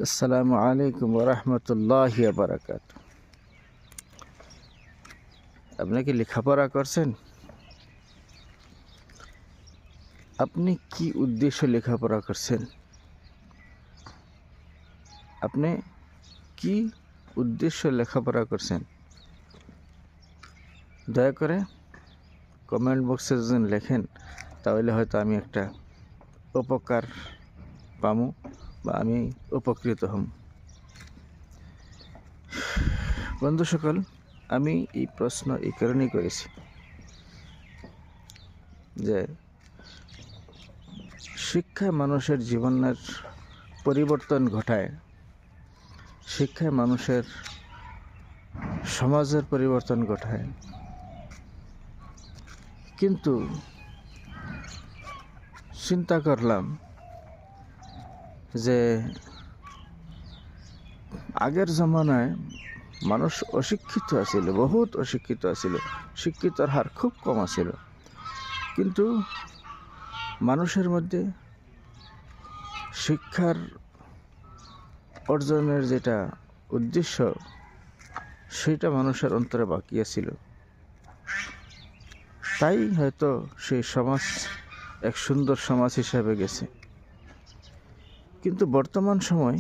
আসসালামু আলাইকুম ওরহমতুল্লাহি বারাকাত। আপনি কি লেখাপড়া করছেন? আপনি কি উদ্দেশ্যে লেখাপড়া করছেন? আপনি কি উদ্দেশ্যে লেখাপড়া করছেন? দয়া করে কমেন্ট বক্সে যদি লেখেন, তাহলে হয়তো আমি একটা উপকার পামু বা আমি উপকৃত হম। বন্ধু সকল, আমি এই প্রশ্ন এই কারণেই করেছি যে শিক্ষা মানুষের জীবনের পরিবর্তন ঘটায়, শিক্ষায় মানুষের সমাজের পরিবর্তন ঘটায়। কিন্তু চিন্তা করলাম যে আগের জমানায় মানুষ অশিক্ষিত আছিল, বহুত অশিক্ষিত আছিল, শিক্ষিতর হার খুব কম আছিল। কিন্তু মানুষের মধ্যে শিক্ষার অর্জনের যেটা উদ্দেশ্য, সেটা মানুষের অন্তরে বাকি ছিল। তাই হয়তো সেই সমাজ এক সুন্দর সমাজ হিসাবে গেছে। কিন্তু বর্তমান সময়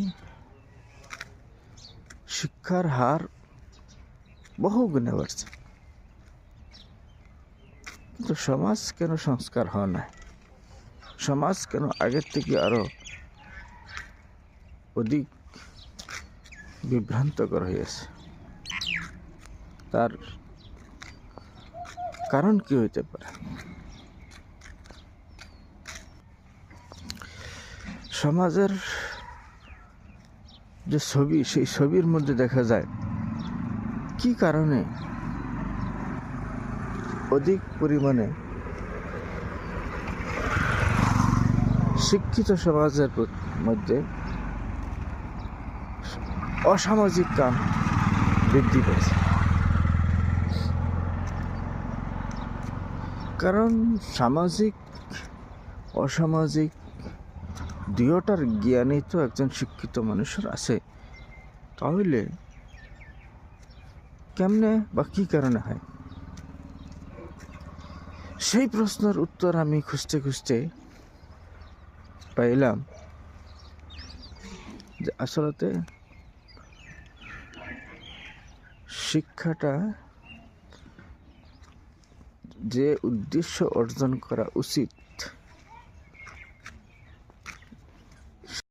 শিক্ষার হার বহু গুণে বাড়ছে, কিন্তু সমাজ কেন সংস্কার হয় না? সমাজ কেন আগের থেকে আরো অধিক বিভ্রান্তকর হয়েছে? তার কারণ কি হইতে পারে? সমাজের যে ছবি, সেই ছবির মধ্যে দেখা যায় কি কারণে অধিক পরিমাণে শিক্ষিত সমাজের মধ্যে অসামাজিক কাম বৃদ্ধি পেয়েছে। কারণ সামাজিক অসামাজিক দুয়োটার জ্ঞানই তো একজন শিক্ষিত মানুষের আছে। তাহলে কেমনে বা কি কারণে হয়? সেই প্রশ্নের উত্তর আমি খুঁজতে খুঁজতে পাইলাম যে আসলে শিক্ষাটা যে উদ্দেশ্য অর্জন করা উচিত,